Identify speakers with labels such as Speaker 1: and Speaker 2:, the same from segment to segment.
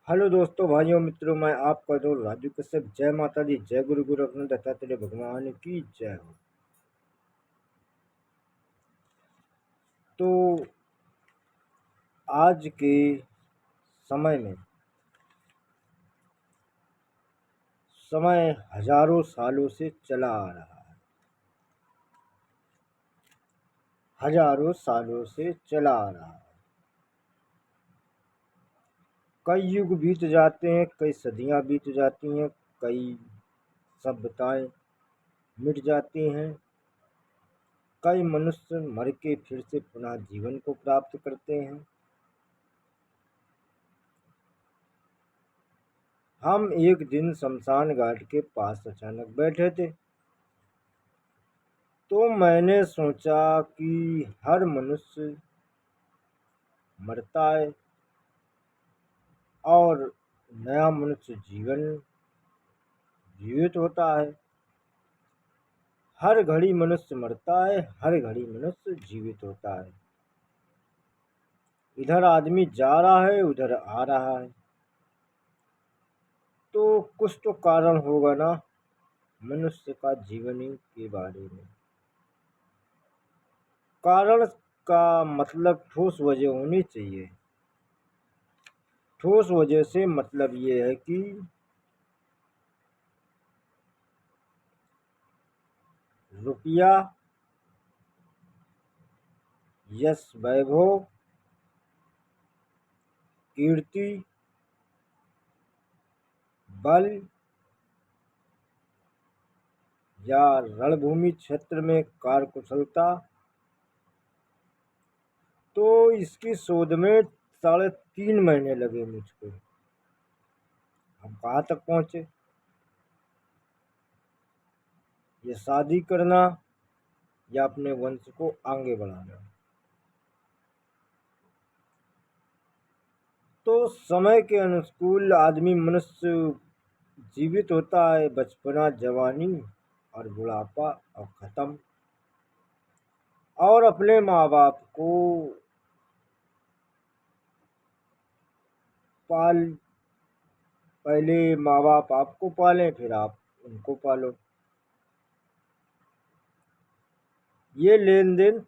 Speaker 1: Hello दोस्तों, भाइयों, मित्रों, मैं आपका दोस्त राजू कश्यप। जय माता दी, जय गुरु गोरखनाथ दत्तात्रेय भगवान की जय हो। तो आज के समय में समय हजारों सालों से चला आ रहा है। हजारों सालों से चला आ रहा है। कई युग बीत जाते हैं, कई सदियां बीत जाती हैं, कई सभ्यताएं मिट जाती हैं, कई मनुष्य मर के फिर से पुनः जीवन को प्राप्त करते हैं। हम एक दिन शमशान घाट के पास अचानक बैठे थे, तो मैंने सोचा कि हर मनुष्य मरता है और नया मनुष्य जीवित होता है। हर घड़ी मनुष्य मरता है, हर घड़ी मनुष्य जीवित होता है। इधर आदमी जा रहा है, उधर आ रहा है, तो कुछ तो कारण होगा ना मनुष्य का जीवनी के बारे में। कारण का मतलब ठोस वजह होनी चाहिए। ठोस वजह से मतलब ये है कि रुपया, यश, वैभव, कीर्ति, बल या रणभूमि क्षेत्र में कार्यकुशलता। तो इसकी शोध में 3.5 महीने लगे मुझको। हम कहाँ तक पहुँचे? ये शादी करना या अपने वंश को आगे बढ़ाना। तो समय के अनुकूल आदमी मनुष्य जीवित होता है, बचपना, जवानी और बुढ़ापा और खत्म। और अपने माँ बाप को पाल पहले माँ बाप आपको पालें, फिर आप उनको पालो। ये लेन देन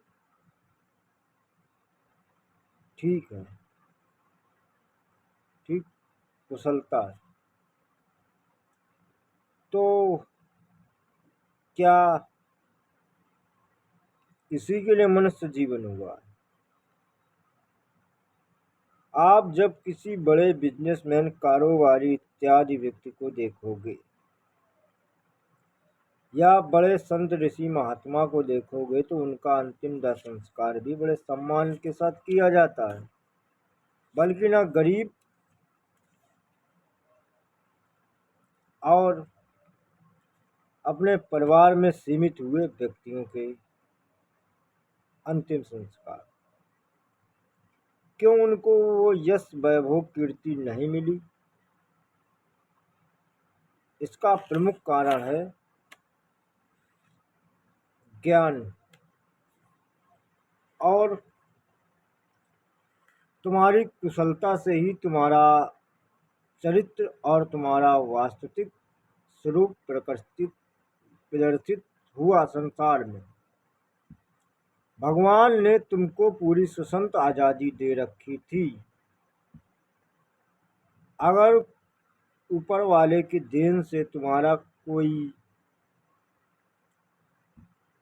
Speaker 1: ठीक है, ठीक कुशलता है। तो क्या इसी के लिए मनुष्य जीवन हुआ है? आप जब किसी बड़े बिजनेसमैन, कारोबारी इत्यादि व्यक्ति को देखोगे या बड़े संत, ऋषि, महात्मा को देखोगे, तो उनका अंतिम दाह संस्कार भी बड़े सम्मान के साथ किया जाता है। बल्कि ना गरीब और अपने परिवार में सीमित हुए व्यक्तियों के अंतिम संस्कार। क्यों उनको वो यश, वैभव, कीर्ति नहीं मिली? इसका प्रमुख कारण है ज्ञान। और तुम्हारी कुशलता से ही तुम्हारा चरित्र और तुम्हारा वास्तविक स्वरूप प्रदर्शित हुआ संसार में। भगवान ने तुमको पूरी स्वतंत्र आज़ादी दे रखी थी। अगर ऊपर वाले की देन से तुम्हारा कोई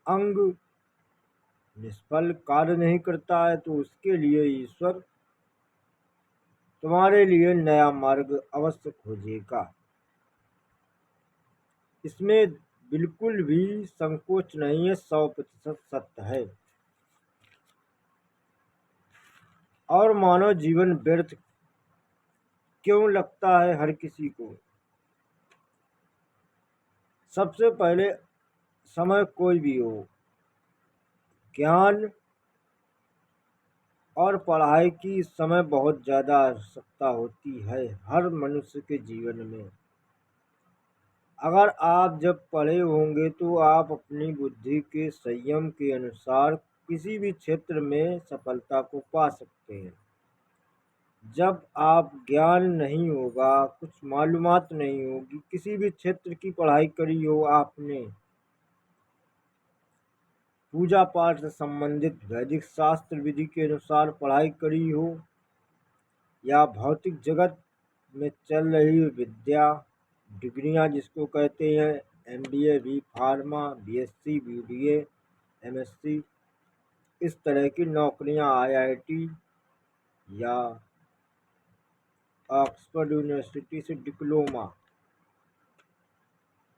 Speaker 1: अंग निष्फल कार्य नहीं करता है, तो उसके लिए ईश्वर तुम्हारे लिए नया मार्ग अवश्य खोजेगा। इसमें बिल्कुल भी संकोच नहीं है, 100% सत्य है। और मानव जीवन व्यर्थ क्यों लगता है हर किसी को? सबसे पहले, समय कोई भी हो, ज्ञान और पढ़ाई की इस समय बहुत ज़्यादा आवश्यकता होती है हर मनुष्य के जीवन में। अगर आप जब पढ़े होंगे तो आप अपनी बुद्धि के संयम के अनुसार किसी भी क्षेत्र में सफलता को पा सकते हैं। जब आप ज्ञान नहीं होगा, कुछ मालूमात नहीं होगी, किसी भी क्षेत्र की पढ़ाई करी हो आपने, पूजा पाठ से संबंधित वैदिक शास्त्र विधि के अनुसार पढ़ाई करी हो, या भौतिक जगत में चल रही विद्या, डिग्रियां जिसको कहते हैं MBA, B pharma, BSc, BDA, MSc, इस तरह की नौकरियां आईआईटी या ऑक्सफोर्ड यूनिवर्सिटी से डिप्लोमा,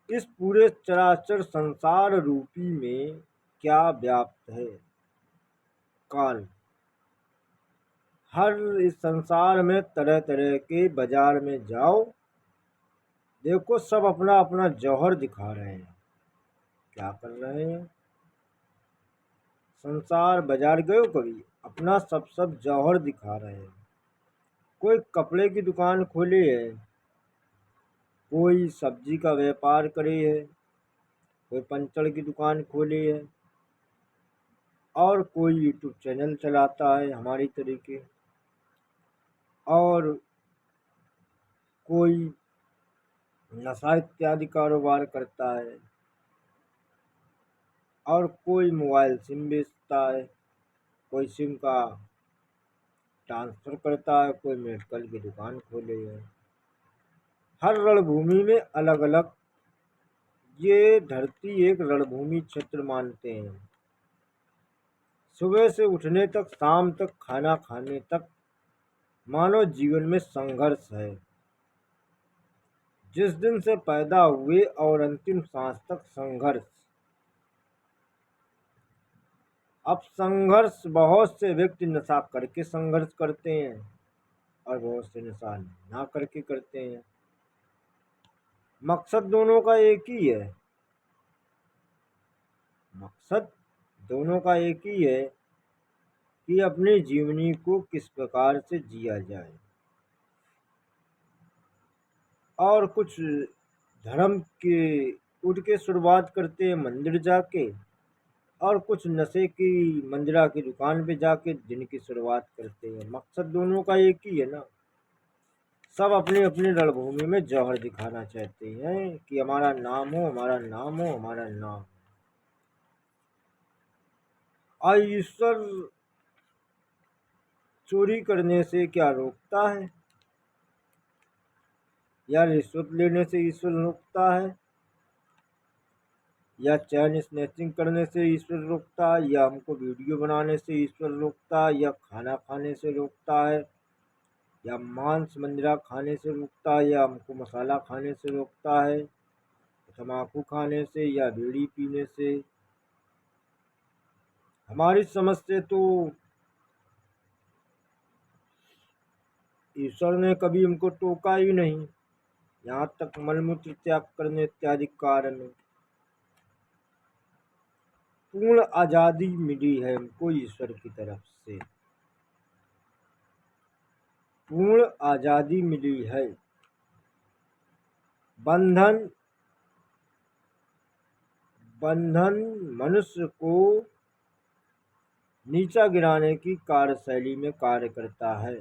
Speaker 1: इस पूरे चराचर संसार रूपी में क्या व्याप्त है? काल। हर इस संसार में तरह तरह के बाजार में जाओ, देखो सब अपना अपना जौहर दिखा रहे हैं। क्या कर रहे हैं? संसार बाजार गए हो कभी? अपना सब जौहर दिखा रहे हैं। कोई कपड़े की दुकान खोले है, कोई सब्जी का व्यापार करे है, कोई पंचर की दुकान खोली है, और कोई यूट्यूब चैनल चलाता है हमारी तरीके, और कोई नशा इत्यादि कारोबार करता है, और कोई मोबाइल सिम बेचता है, कोई सिम का ट्रांसफ़र करता है, कोई मेडिकल की दुकान खोले है। हर रणभूमि में अलग अलग, ये धरती एक रणभूमि क्षेत्र मानते हैं। सुबह से उठने तक शाम तक खाना खाने तक मानव जीवन में संघर्ष है। जिस दिन से पैदा हुए और अंतिम सांस तक संघर्ष। अब संघर्ष, बहुत से व्यक्ति नशा करके संघर्ष करते हैं और बहुत से नशा ना करके करते हैं। मकसद दोनों का एक ही है। मकसद दोनों का एक ही है कि अपनी जीवनी को किस प्रकार से जिया जाए। और कुछ धर्म के उठ के शुरुआत करते हैं मंदिर जाके, और कुछ नशे की मंदिरा की दुकान पे जाके दिन की शुरुआत करते हैं। मकसद दोनों का एक ही है ना। सब अपनी अपनी रणभूमि में जौहर दिखाना चाहते हैं कि हमारा नाम हो, हमारा नाम हो, हमारा नाम। और ईश्वर चोरी करने से क्या रोकता है? या रिश्वत लेने से ईश्वर रोकता है? या चैन स्नैचिंग करने से ईश्वर रोकता है? या हमको वीडियो बनाने से ईश्वर रोकता है? या खाना खाने से रोकता है? या मांस मंदिरा खाने से रोकता है? या हमको मसाला खाने से रोकता है? तम्बाकू खाने से या बीड़ी पीने से? हमारी समझ से तो ईश्वर ने कभी हमको टोका ही नहीं, यहाँ तक मलमूत्र त्याग करने इत्यादि कार्य में पूर्ण आजादी मिली है हमको ईश्वर की तरफ से। पूर्ण आजादी मिली है। बंधन बंधन मनुष्य को नीचा गिराने की कार्यशैली में कार्य करता है।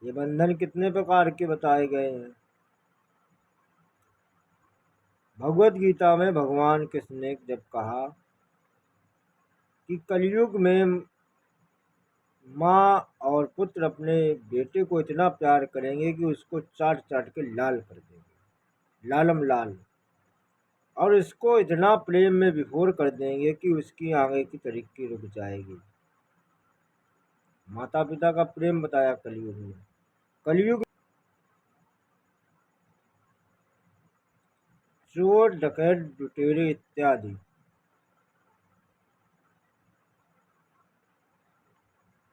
Speaker 1: ये बंधन कितने प्रकार के बताए गए हैं? भगवत गीता में भगवान कृष्ण ने जब कहा कि कलयुग में माँ और पुत्र अपने बेटे को इतना प्यार करेंगे कि उसको चाट चाट के लाल कर देंगे, लालम लाल, और इसको इतना प्रेम में विभोर कर देंगे कि उसकी आगे की तरक्की रुक जाएगी। माता पिता का प्रेम बताया कलयुग में। कलयुग चोर डकैत लुटेरे इत्यादि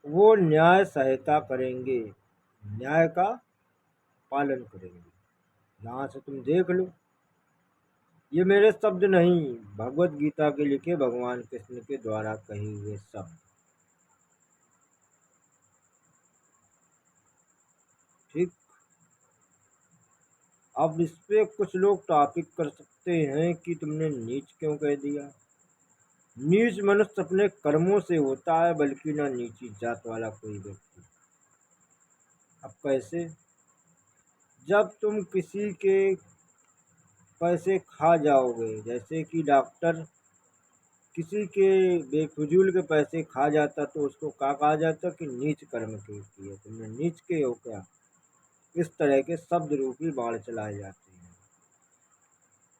Speaker 1: वो न्याय सहायता करेंगे, न्याय का पालन करेंगे। यहाँ से तुम देख लो, ये मेरे शब्द नहीं, भगवत गीता के लिखे भगवान कृष्ण के द्वारा कहे हुए शब्द। ठीक। अब इस पे कुछ लोग टॉपिक कर सकते हैं कि तुमने नीच क्यों कह दिया। नीच मनुष्य अपने कर्मों से होता है, बल्कि ना नीची जात वाला कोई व्यक्ति। अब कैसे? जब तुम किसी के पैसे खा जाओगे, जैसे कि डॉक्टर किसी के बेफिजूल के पैसे खा जाता तो उसको क्या कहा जाता कि नीच कर्म किए, तुमने नीच के हो क्या। इस तरह के शब्द रूपी बाण चलाए जाते हैं।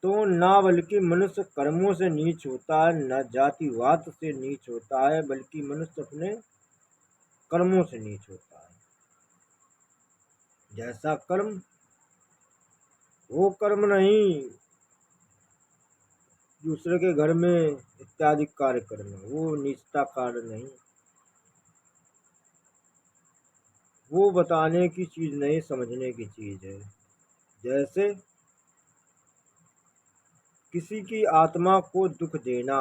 Speaker 1: तो ना बल्कि मनुष्य कर्मों से नीच होता है, न जातिवाद से नीच होता है, बल्कि मनुष्य अपने कर्मों से नीच होता है। जैसा कर्म वो कर्म नहीं, दूसरे के घर में इत्यादि कार्य करना, वो नीचता कार्य नहीं, वो बताने की चीज नहीं, समझने की चीज है। जैसे किसी की आत्मा को दुख देना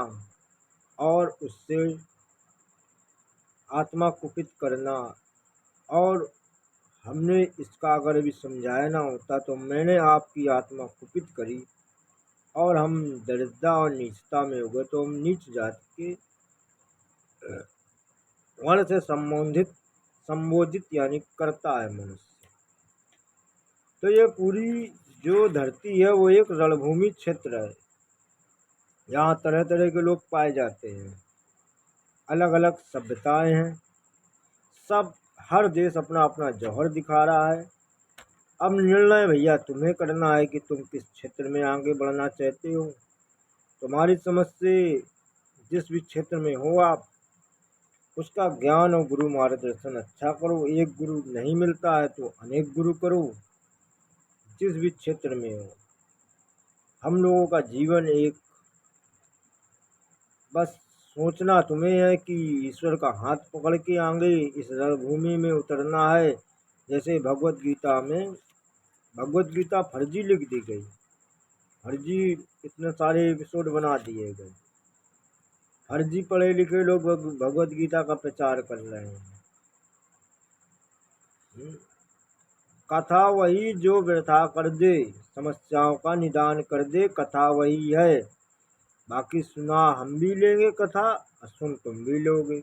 Speaker 1: और उससे आत्मा कुपित करना, और हमने इसका अगर अभी समझाया ना होता तो मैंने आपकी आत्मा कुपित करी और हम दरिद्रता और नीचता में हो गए, तो हम नीच जाति के वर्ण से संबोधित यानी करता है मनुष्य। तो ये पूरी जो धरती है वो एक रणभूमि क्षेत्र है। यहाँ तरह तरह के लोग पाए जाते हैं, अलग अलग सभ्यताएं हैं, सब हर देश अपना अपना जौहर दिखा रहा है। अब निर्णय भैया तुम्हें करना है कि तुम किस क्षेत्र में आगे बढ़ना चाहते हो। तुम्हारी समझ से जिस भी क्षेत्र में हो आप उसका ज्ञान और गुरु मार्गदर्शन अच्छा करो। एक गुरु नहीं मिलता है तो अनेक गुरु करो, जिस भी क्षेत्र में हो। हम लोगों का जीवन एक बस सोचना तुम्हें है कि ईश्वर का हाथ पकड़ के आगे इस रणभूमि में उतरना है। जैसे भगवत गीता फर्जी लिख दी गई, फर्जी इतने सारे एपिसोड बना दिए गए, फर्जी पढ़े लिखे लोग भगवत गीता का प्रचार कर रहे हैं। कथा वही जो व्यथा कर दे, समस्याओं का निदान कर दे, कथा वही है। बाकी सुना हम भी लेंगे कथा और सुन तुम भी लोगे।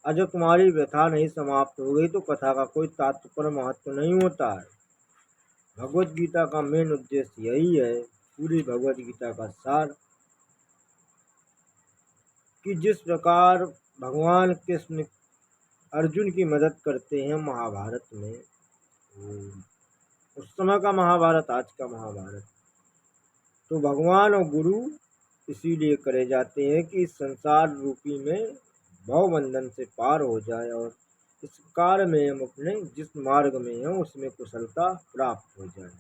Speaker 1: और जब तुम्हारी व्यथा नहीं समाप्त हो गई तो कथा का कोई तात्पर्य महत्व नहीं होता है। भगवत गीता का मेन उद्देश्य यही है, पूरी भगवत गीता का सार, कि जिस प्रकार भगवान कृष्ण अर्जुन की मदद करते हैं महाभारत में, उस समय का महाभारत आज का महाभारत, तो भगवान और गुरु इसीलिए करे जाते हैं कि इस संसार रूपी में भवबंधन से पार हो जाए और इस कार्य में हम अपने जिस मार्ग में हैं उसमें कुशलता प्राप्त हो जाए।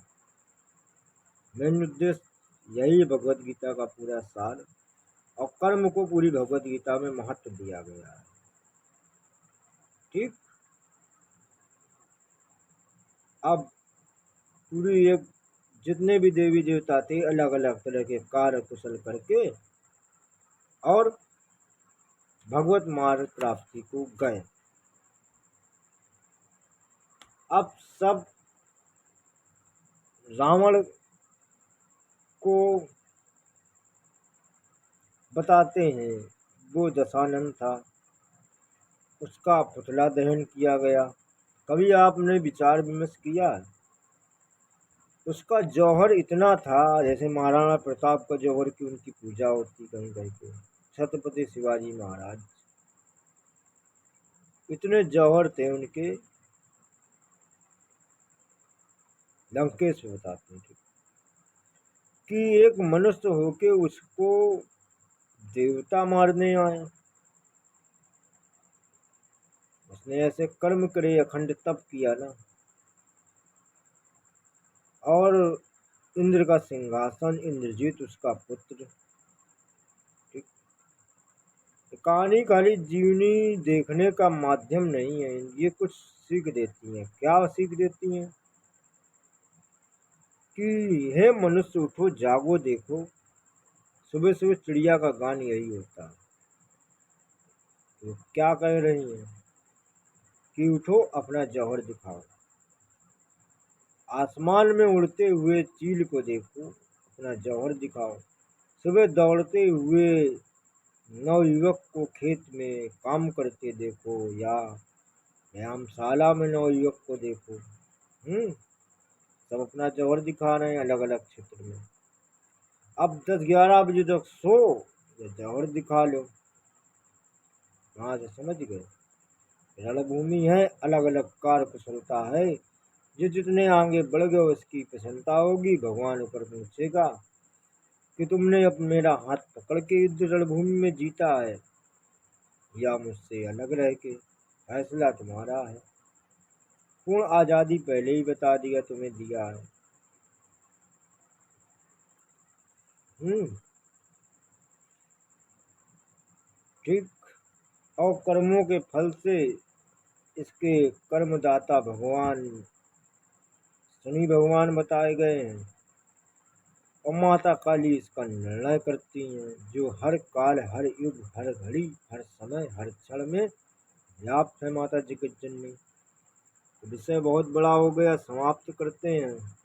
Speaker 1: मेन उद्देश्य यही भगवत गीता का पूरा सार, और कर्म को पूरी भगवत गीता में महत्व दिया गया है। ठीक। अब पूरी एक जितने भी देवी देवता थे अलग अलग तरह के कार्य कुशल करके और भगवत मार्ग प्राप्ति को गए। अब सब रावण को बताते हैं, वो दशानन था, उसका पुतला दहन किया गया। कभी आपने विचार विमर्श किया? उसका जौहर इतना था, जैसे महाराणा प्रताप का जौहर की उनकी पूजा होती कहीं कहीं पे, छत्रपति शिवाजी महाराज इतने जौहर थे उनके, लंकेश बताते थे कि एक मनुष्य होके उसको देवता मारने आए। उसने ऐसे कर्म करे, अखंड तप किया ना, और इंद्र का सिंहासन, इंद्रजीत उसका पुत्र। कहानी खाली जीवनी देखने का माध्यम नहीं है, ये कुछ सीख देती है। क्या सीख देती है? कि हे मनुष्य उठो, जागो, देखो। सुबह सुबह चिड़िया का गान यही होता है। तो क्या कह रही हैं कि उठो, अपना जौहर दिखाओ। आसमान में उड़ते हुए चील को देखो, अपना जौहर दिखाओ। सुबह दौड़ते हुए नवयुवक को खेत में काम करते देखो, या व्यायामशाला में नवयुवक को देखो, सब अपना जौहर दिखा रहे हैं अलग अलग क्षेत्र में। अब 10-11 बजे तक सो या जौहर दिखा लो। कहाँ से समझ गए? रणभूमि है, अलग अलग कार्य कुशलता है। जो जितने आगे बढ़ गए उसकी प्रसन्नता होगी, भगवान ऊपर पहुंचेगा कि तुमने अब मेरा हाथ पकड़ के युद्ध रणभूमि में जीता है या मुझसे अलग रह के। फैसला तुम्हारा है। पूर्ण आजादी पहले ही बता दिया तुम्हें दिया है। ठीक। और कर्मों के फल से इसके कर्मदाता भगवान शनि भगवान बताए गए हैं और माता काली इसका निर्णय करती हैं, जो हर काल, हर युग, हर घड़ी, हर समय, हर क्षण में व्याप्त है माता जगत जननी। तो विषय बहुत बड़ा हो गया, समाप्त करते हैं।